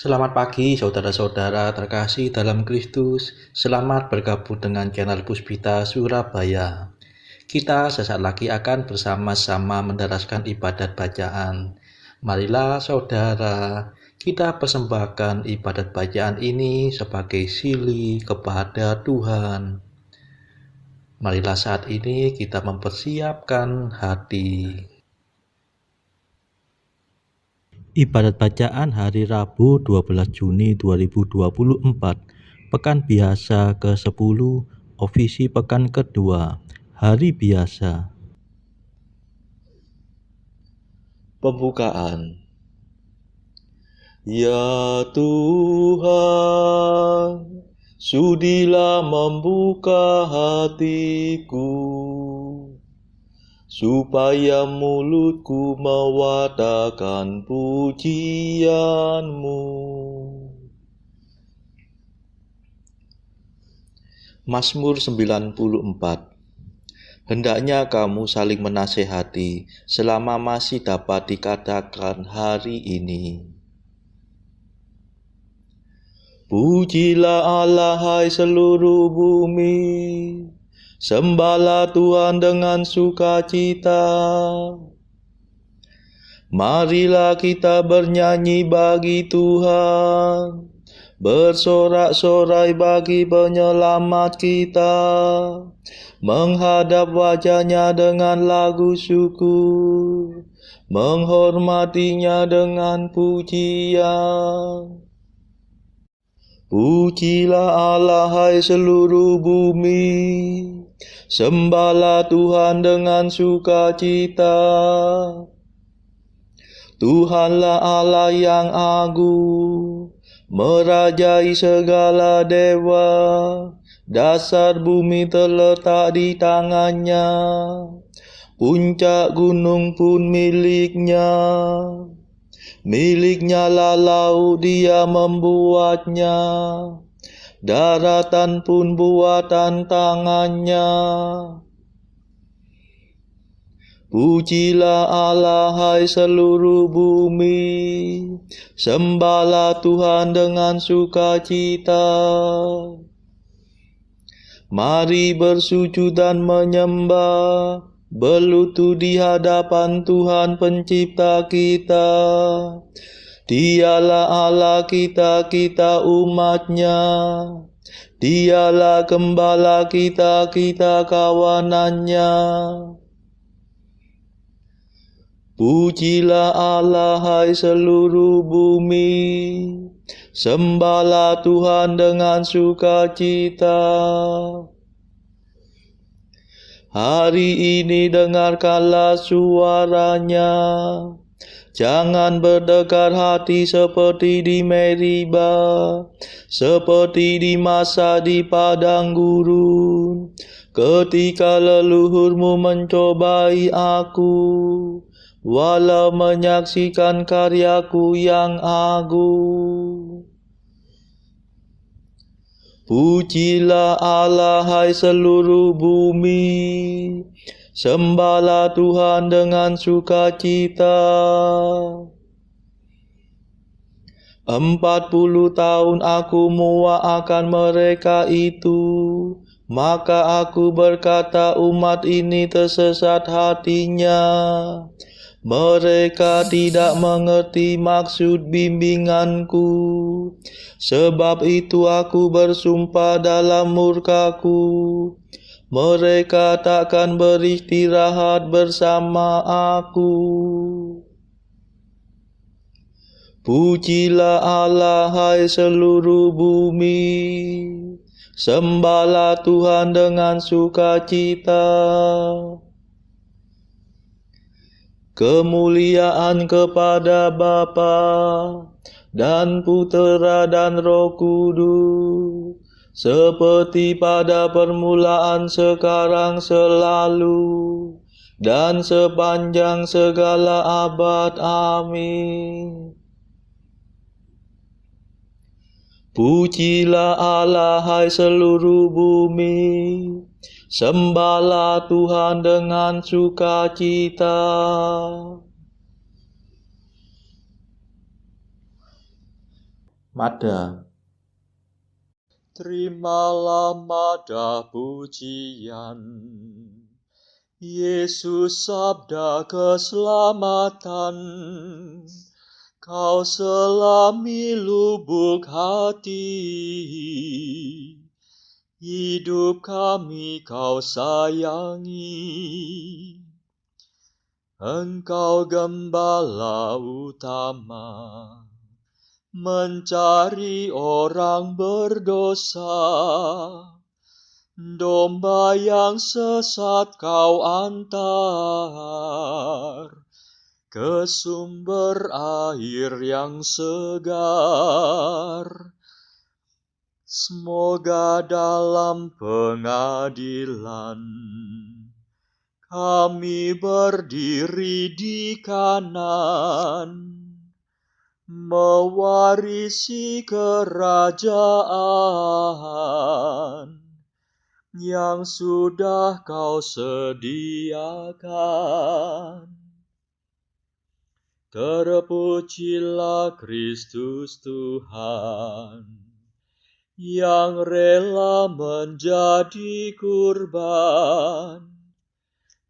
Selamat pagi saudara-saudara terkasih dalam Kristus. Selamat bergabung dengan channel Puspita Surabaya. Kita sesaat lagi akan bersama-sama mendaraskan ibadat bacaan. Marilah saudara, kita persembahkan ibadat bacaan ini sebagai sili kepada Tuhan. Marilah saat ini kita mempersiapkan hati. Ibadat bacaan hari Rabu 12 Juni 2024, Pekan Biasa ke-10, Ofisi Pekan kedua, Hari Biasa. Pembukaan. Ya Tuhan, sudilah membuka hatiku, supaya mulutku mewartakan pujian-Mu. Mazmur 94. Hendaknya kamu saling menasehati selama masih dapat dikatakan hari ini. Pujilah Allah, hai seluruh bumi. Sembahlah Tuhan dengan sukacita. Marilah kita bernyanyi bagi Tuhan, bersorak-sorai bagi penyelamat kita, menghadap wajah-Nya dengan lagu syukur, menghormati-Nya dengan pujian. Pujilah Allah, hai seluruh bumi. Sembahlah Tuhan dengan sukacita. Tuhanlah Allah yang agung, merajai segala dewa. Dasar bumi terletak di tangan-Nya, puncak gunung pun milik-Nya. Milik-Nya lah laut, Dia membuatnya, daratan pun buatan tangan-Nya. Pujilah Allah, hai seluruh bumi. Sembahlah Tuhan dengan sukacita. Mari bersujud dan menyembah, berlutut di hadapan Tuhan pencipta kita. Dialah Allah kita, kita umat-Nya. Dialah gembala kita, kita kawanan-Nya. Pujilah Allah, hai seluruh bumi. Sembahlah Tuhan dengan sukacita. Hari ini dengarkanlah suara-Nya. Jangan berdekar hati seperti di Meriba, seperti di masa di padang gurun, ketika leluhurmu mencobai aku, walau menyaksikan karyaku yang agung. Pujilah Allah, hai seluruh bumi. Sembahlah Tuhan dengan sukacita. 40 tahun aku muak akan mereka itu, maka aku berkata, umat ini tersesat hatinya. Mereka tidak mengerti maksud bimbinganku. Sebab itu aku bersumpah dalam murkaku, mereka takkan beristirahat bersama aku. Pujilah Allah, hai seluruh bumi. Sembahlah Tuhan dengan sukacita. Kemuliaan kepada Bapa dan Putera dan Roh Kudus, seperti pada permulaan, sekarang, selalu, dan sepanjang segala abad. Amin. Pujilah Allah, hai seluruh bumi. Sembahlah Tuhan dengan sukacita. Mada. Terimalah mada pujian, Yesus sabda keselamatan. Kau selami lubuk hati, hidup kami kau sayangi. Engkau gembala utama, mencari orang berdosa. Domba yang sesat kau antar ke sumber air yang segar. Semoga dalam pengadilan kami berdiri di kanan, mewarisi kerajaan yang sudah kau sediakan. Terpujilah Kristus Tuhan, yang rela menjadi kurban,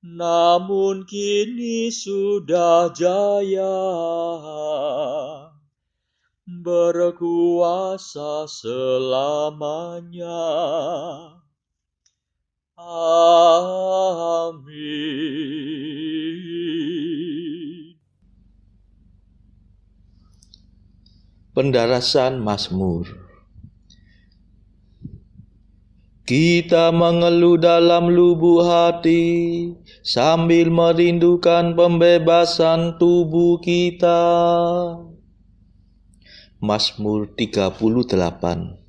namun kini sudah jaya, berkuasa selamanya. Amin. Pendarasan Mazmur. Kita mengeluh dalam lubuk hati, sambil merindukan pembebasan tubuh kita. Mazmur 38.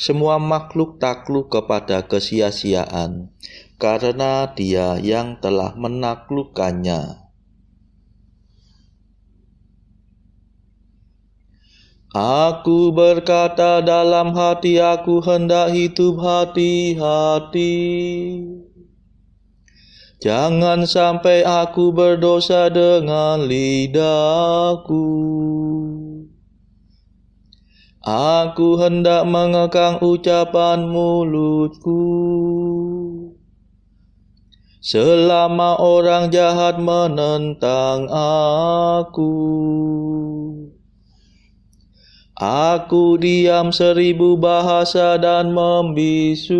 Semua makhluk takluk kepada kesia-siaan, karena Dia yang telah menaklukkannya. Aku berkata dalam hati aku, hendak hidup hati-hati. Jangan sampai aku berdosa dengan lidahku. Aku hendak mengekang ucapan mulutku, selama orang jahat menentang aku. Aku diam 1000 bahasa dan membisu.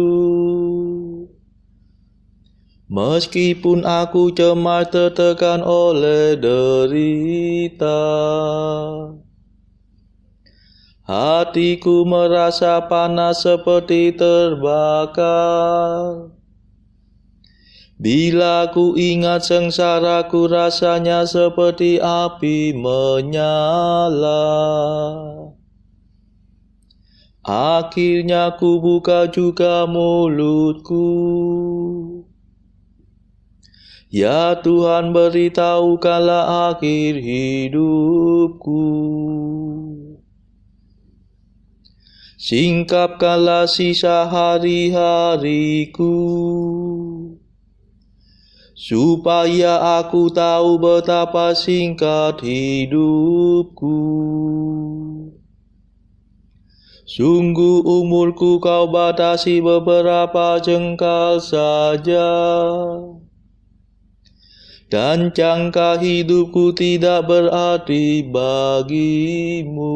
Meskipun aku cemar tertekan oleh derita, hatiku merasa panas seperti terbakar. Bila ku ingat sengsaraku, rasanya seperti api menyala. Akhirnya ku buka juga mulutku. Ya Tuhan, beritahukanlah akhir hidupku. Singkapkanlah sisa hari-hariku, supaya aku tahu betapa singkat hidupku. Sungguh umurku kau batasi beberapa jengkal saja, dan jangka hidupku tidak berarti bagimu.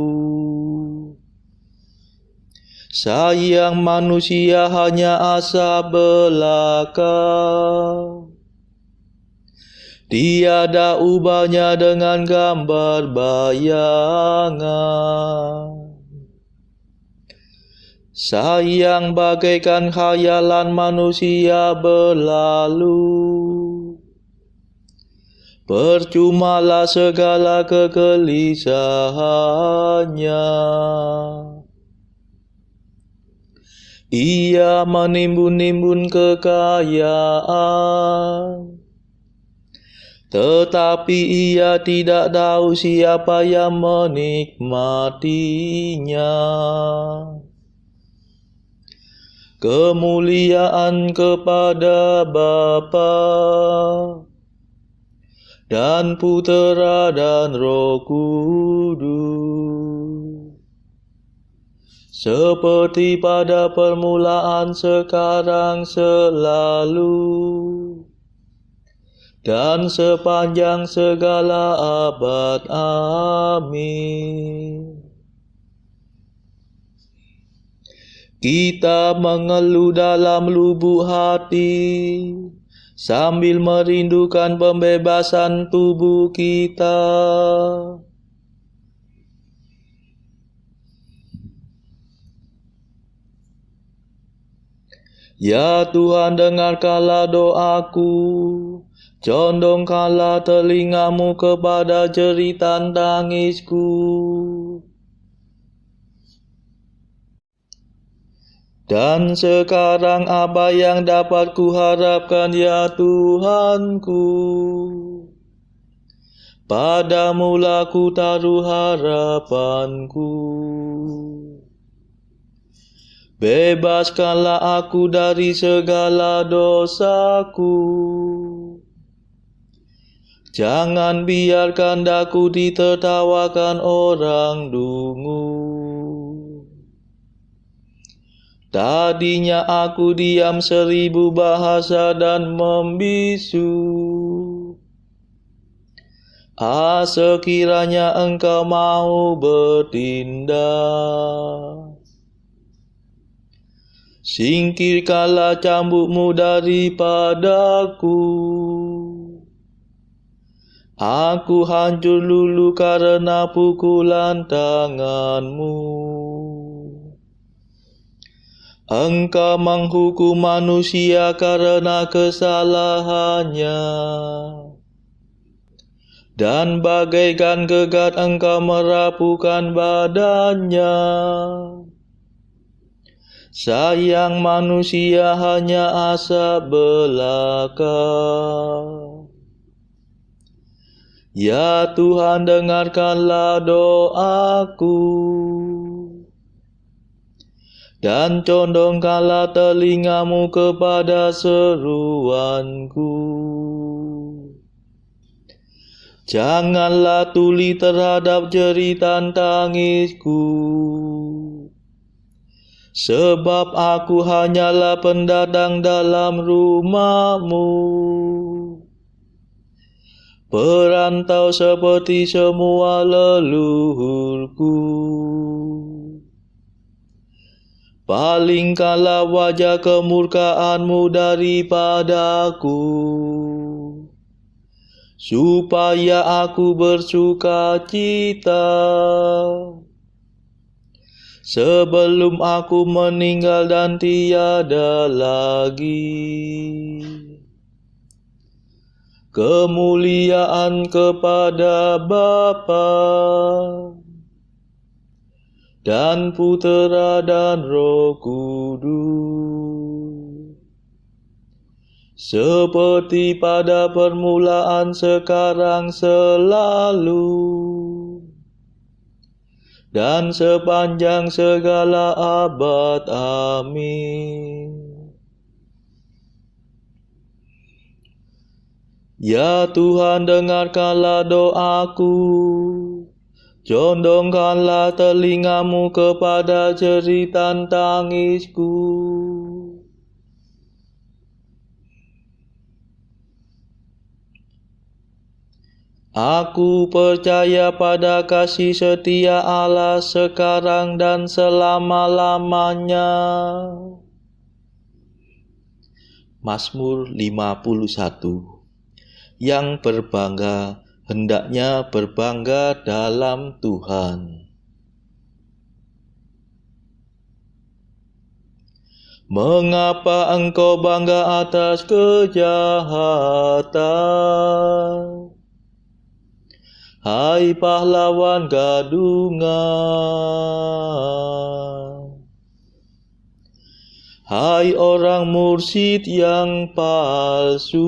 Sayang manusia hanya asap belaka, tiada ubahnya dengan gambar bayangan. Sayang bagaikan khayalan manusia berlalu, percumalah segala kegelisahannya. Ia menimbun-nimbun kekayaan, tetapi ia tidak tahu siapa yang menikmatinya. Kemuliaan kepada Bapa dan Putera dan Roh Kudus, seperti pada permulaan, sekarang, selalu, dan sepanjang segala abad. Amin. Kita mengeluh dalam lubuk hati, sambil merindukan pembebasan tubuh kita. Ya Tuhan, dengarkanlah doaku, condongkanlah telingamu kepada jeritan tangisku. Dan sekarang apa yang dapat kuharapkan, ya Tuhanku? Padamulah ku taruh harapanku. Bebaskanlah aku dari segala dosaku. Jangan biarkan daku ditertawakan orang dungu. Tadinya aku diam 1000 bahasa dan membisu. Sekiranya Engkau mau bertindak. Singkirkanlah cambukmu daripadaku. Aku hancur lulu karena pukulan tanganmu. Engkau menghukum manusia karena kesalahannya. Dan bagaikan gegat Engkau merapuhkan badannya. Sayang manusia hanya asap belaka. Ya Tuhan, dengarkanlah doaku, dan condongkanlah telingamu kepada seruanku. Janganlah tuli terhadap jeritan tangisku, sebab aku hanyalah pendatang dalam rumah-Mu, perantau seperti semua leluhurku. Palingkanlah wajah kemurkaan-Mu daripadaku, supaya aku bersuka cita sebelum aku meninggal dan tiada lagi. Kemuliaan kepada Bapa dan Putera dan Roh Kudus, seperti pada permulaan, sekarang, selalu, dan sepanjang segala abad. Amin. Ya Tuhan, dengarkanlah doaku, condongkanlah telingamu kepada jeritan tangisku. Aku percaya pada kasih setia Allah sekarang dan selama-lamanya. Mazmur 51. Yang berbangga hendaknya berbangga dalam Tuhan. Mengapa engkau bangga atas kejahatan, hai pahlawan gadungan? Hai orang mursyid yang palsu,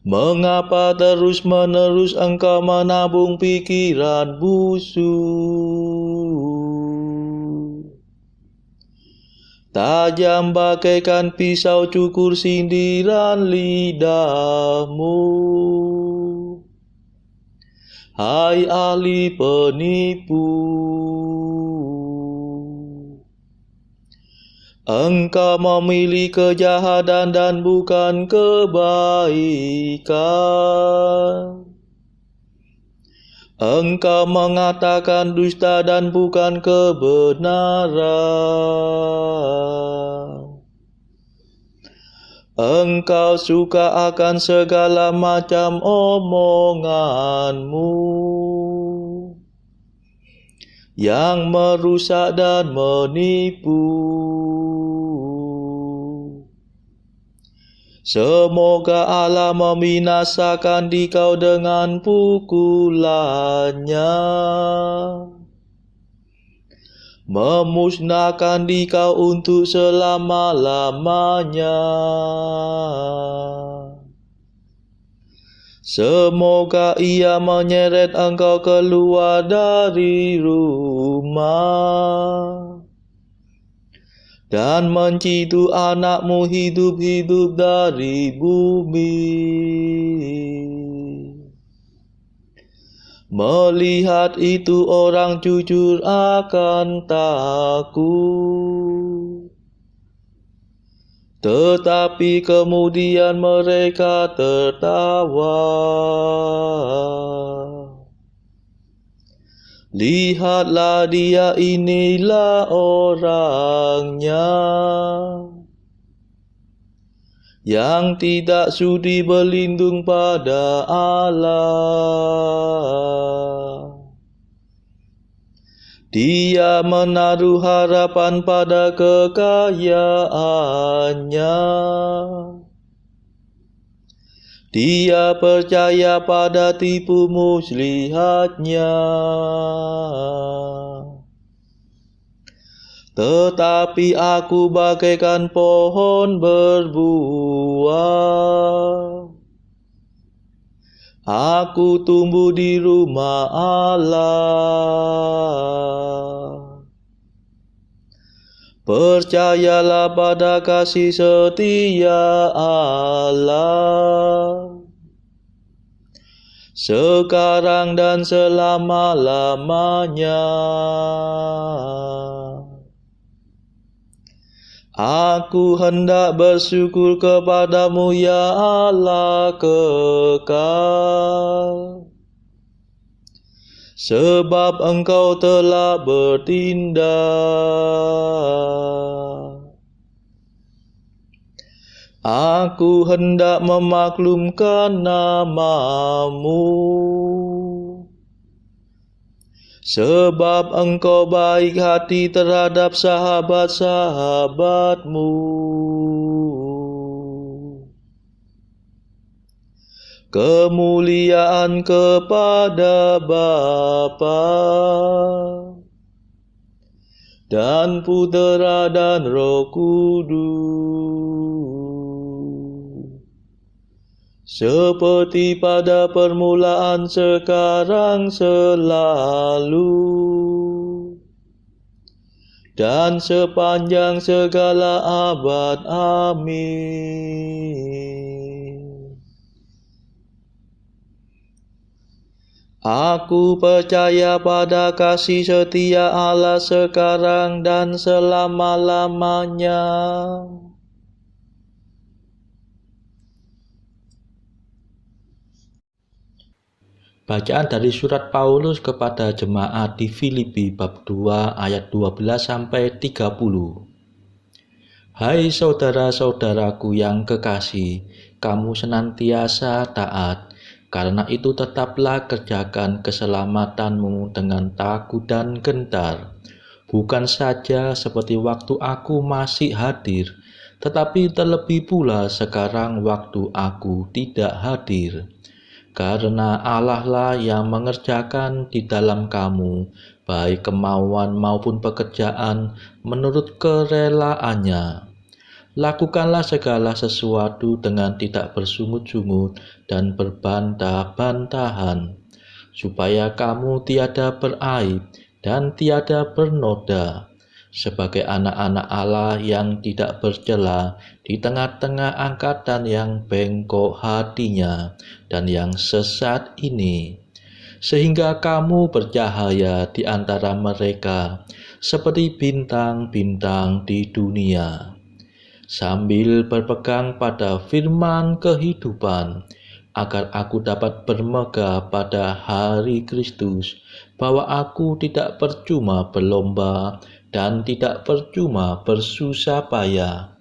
mengapa terus-menerus engkau menabung pikiran busuk? Tajam bagaikan pisau cukur sindiran lidahmu, Hai ahli penipu, engkau memilih kejahatan dan bukan kebaikan. Engkau mengatakan dusta dan bukan kebenaran. Engkau suka akan segala macam omonganmu yang merusak dan menipu. Semoga Allah membinasakan dikau dengan pukulannya, memusnahkan dikau untuk selama-lamanya. Semoga ia menyeret engkau keluar dari rumah dan menciduk anakmu hidup-hidup dari bumi. Melihat itu orang jujur akan takut, tetapi kemudian mereka tertawa. Lihatlah dia, inilah orangnya yang tidak sudi berlindung pada Allah. Dia menaruh harapan pada kekayaannya. Dia percaya pada tipu muslihatnya. Tetapi aku bagaikan pohon berbuah. Aku tumbuh di rumah Allah. Percayalah pada kasih setia Allah, sekarang dan selama-lamanya. Aku hendak bersyukur kepadamu, ya Allah kekal, sebab engkau telah bertindak. Aku hendak memaklumkan namamu, sebab engkau baik hati terhadap sahabat-sahabatmu. Kemuliaan kepada Bapa dan Putera dan Roh Kudus, seperti pada permulaan, sekarang, selalu, dan sepanjang segala abad. Amin. Aku percaya pada kasih setia Allah sekarang dan selama-lamanya. Bacaan dari surat Paulus kepada jemaat di Filipi bab 2 ayat 12-30. Hai saudara-saudaraku yang kekasih, kamu senantiasa taat. Karena itu tetaplah kerjakan keselamatanmu dengan takut dan gentar. Bukan saja seperti waktu aku masih hadir, tetapi terlebih pula sekarang waktu aku tidak hadir. Karena Allah lah yang mengerjakan di dalam kamu, baik kemauan maupun pekerjaan menurut kerelaannya. Lakukanlah segala sesuatu dengan tidak bersungut-sungut dan berbantah-bantahan, supaya kamu tiada beraib dan tiada bernoda, sebagai anak-anak Allah yang tidak bercela di tengah-tengah angkatan yang bengkok hatinya dan yang sesat ini. sehingga kamu bercahaya di antara mereka seperti bintang-bintang di dunia. Sambil berpegang pada firman kehidupan, agar aku dapat bermegah pada hari Kristus, bahwa aku tidak percuma berlomba dan tidak percuma bersusah payah.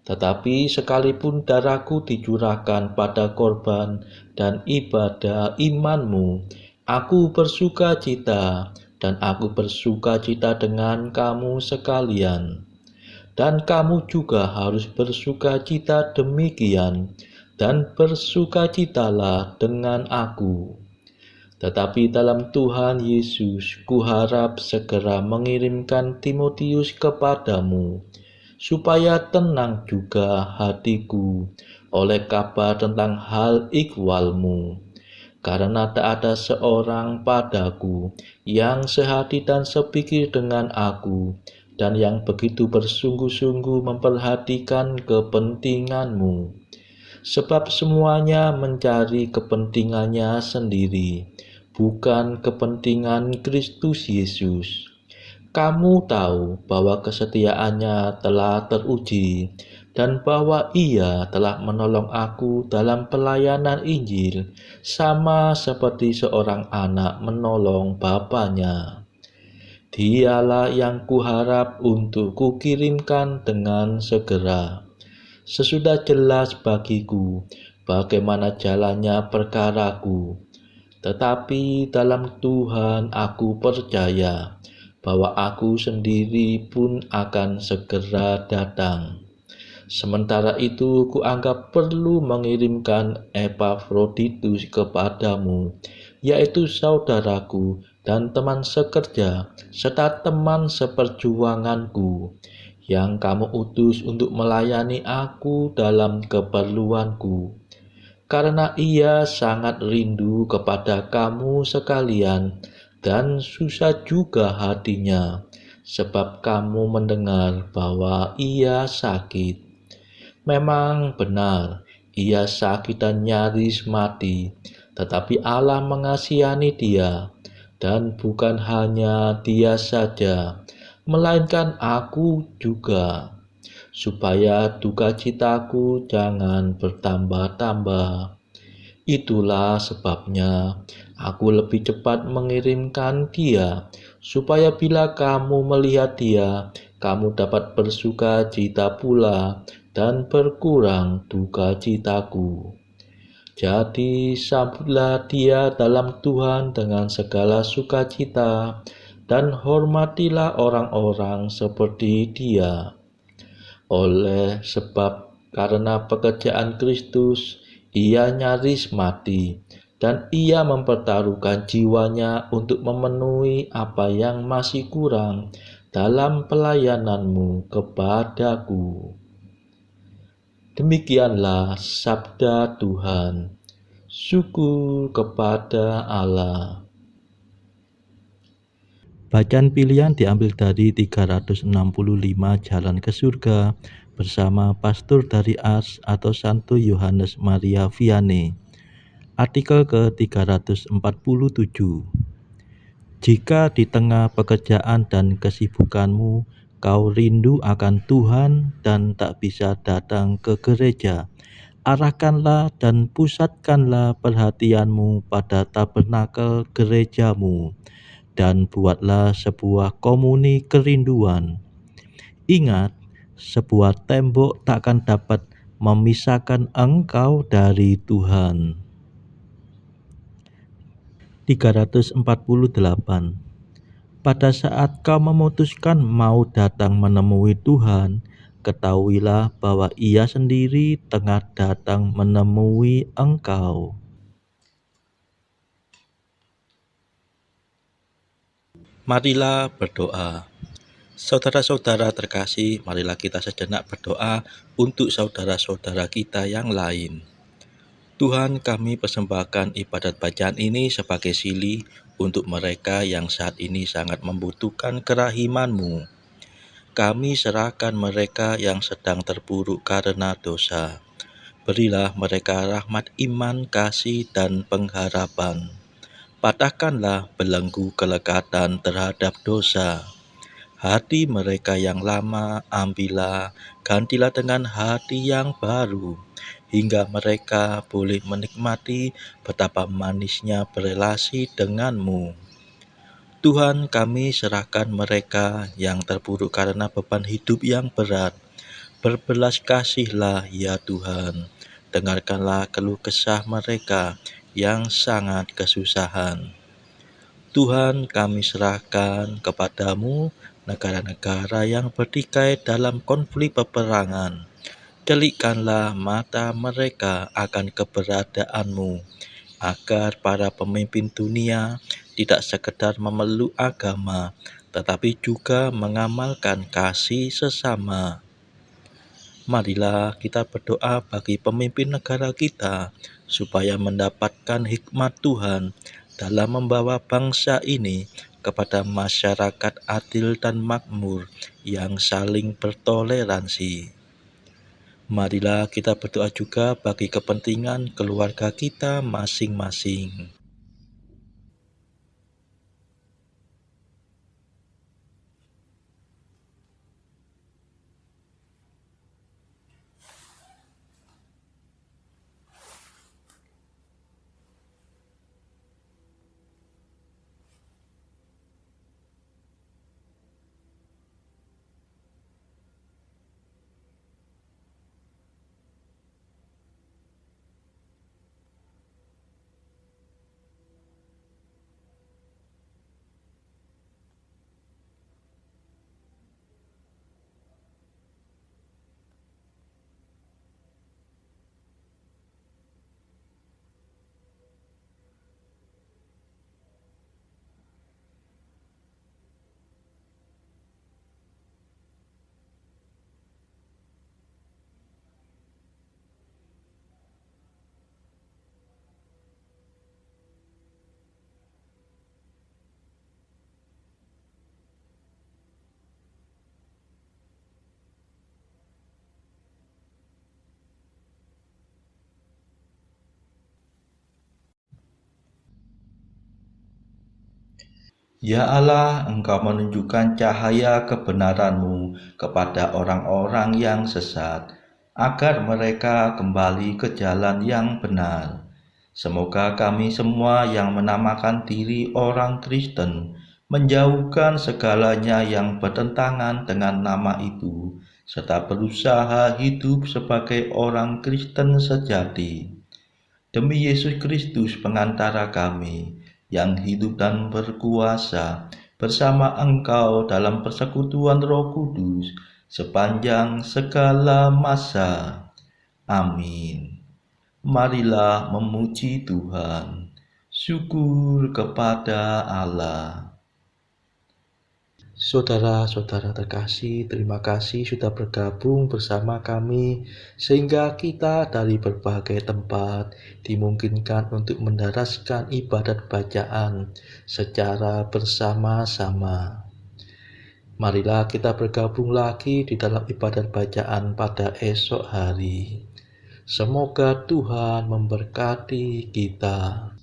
Tetapi sekalipun darahku dicurahkan pada korban dan ibadah imanmu, aku bersuka cita dan aku bersuka cita dengan kamu sekalian. Dan kamu juga harus bersuka cita demikian, dan bersukacitalah dengan aku. Tetapi dalam Tuhan Yesus, kuharap segera mengirimkan Timotius kepadamu, supaya tenang juga hatiku oleh kabar tentang hal ikhwalmu. Karena tak ada seorang padaku yang sehati dan sepikir dengan aku, dan yang begitu bersungguh-sungguh memperhatikan kepentinganmu. Sebab semuanya mencari kepentingannya sendiri, bukan kepentingan Kristus Yesus. Kamu tahu bahwa kesetiaannya telah teruji, dan bahwa ia telah menolong aku dalam pelayanan Injil, sama seperti seorang anak menolong bapanya. Dialah yang kuharap untuk kukirimkan dengan segera. Sesudah jelas bagiku bagaimana jalannya perkaraku, tetapi dalam Tuhan aku percaya bahwa aku sendiri pun akan segera datang. Sementara itu kuanggap perlu mengirimkan Epafroditus kepadamu, yaitu saudaraku dan teman sekerja, serta teman seperjuanganku, yang kamu utus untuk melayani aku dalam keperluanku. Karena ia sangat rindu kepada kamu sekalian, dan susah juga hatinya, sebab kamu mendengar bahwa ia sakit. Memang benar, ia sakit dan nyaris mati, tetapi Allah mengasihani dia, dan bukan hanya dia saja, melainkan aku juga, supaya duka citaku jangan bertambah-tambah. Itulah sebabnya aku lebih cepat mengirimkan dia, supaya bila kamu melihat dia, kamu dapat bersuka cita pula dan berkurang duka citaku. Jadi sambutlah dia dalam Tuhan dengan segala sukacita, dan hormatilah orang-orang seperti dia. Oleh sebab karena pekerjaan Kristus, ia nyaris mati, dan ia mempertaruhkan jiwanya untuk memenuhi apa yang masih kurang dalam pelayananmu kepadaku. Demikianlah sabda Tuhan. Syukur kepada Allah. Bacaan pilihan diambil dari 365 Jalan ke Surga bersama pastor dari Ars atau Santo Yohanes Maria Vianney. Artikel ke-347. Jika di tengah pekerjaan dan kesibukanmu kau rindu akan Tuhan dan tak bisa datang ke gereja, arahkanlah dan pusatkanlah perhatianmu pada tabernakel gerejamu, dan buatlah sebuah komuni kerinduan. Ingat, sebuah tembok takkan dapat memisahkan engkau dari Tuhan. 348. Pada saat kau memutuskan mau datang menemui Tuhan, ketahuilah bahwa Ia sendiri tengah datang menemui engkau. Marilah berdoa. Saudara-saudara terkasih, marilah kita sejenak berdoa untuk saudara-saudara kita yang lain. Tuhan, kami persembahkan ibadat bacaan ini sebagai sili untuk mereka yang saat ini sangat membutuhkan kerahiman-Mu. Kami serahkan mereka yang sedang terpuruk karena dosa. Berilah mereka rahmat iman, kasih, dan pengharapan. Patahkanlah belenggu kelekatan terhadap dosa. Hati mereka yang lama ambillah, gantilah dengan hati yang baru, hingga mereka boleh menikmati betapa manisnya berelasi denganmu. Tuhan, kami serahkan mereka yang terpuruk karena beban hidup yang berat. Berbelas kasihlah ya Tuhan, dengarkanlah keluh kesah mereka yang sangat kesusahan. Tuhan, kami serahkan kepadamu negara-negara yang bertikai dalam konflik peperangan. Delikkanlah mata mereka akan keberadaanmu, agar para pemimpin dunia tidak sekedar memeluk agama, tetapi juga mengamalkan kasih sesama. Marilah kita berdoa bagi pemimpin negara kita, supaya mendapatkan hikmat Tuhan dalam membawa bangsa ini kepada masyarakat adil dan makmur yang saling bertoleransi. Marilah kita berdoa juga bagi kepentingan keluarga kita masing-masing. Ya Allah, Engkau menunjukkan cahaya kebenaran-Mu kepada orang-orang yang sesat, agar mereka kembali ke jalan yang benar. Semoga kami semua yang menamakan diri orang Kristen menjauhkan segalanya yang bertentangan dengan nama itu, serta berusaha hidup sebagai orang Kristen sejati. Demi Yesus Kristus pengantara kami, yang hidup dan berkuasa bersama Engkau dalam persekutuan Roh Kudus sepanjang segala masa. Amin. Marilah memuji Tuhan. Syukur kepada Allah. Saudara-saudara terkasih, terima kasih sudah bergabung bersama kami sehingga kita dari berbagai tempat dimungkinkan untuk mendaraskan ibadat bacaan secara bersama-sama. Marilah kita bergabung lagi di dalam ibadat bacaan pada esok hari. Semoga Tuhan memberkati kita.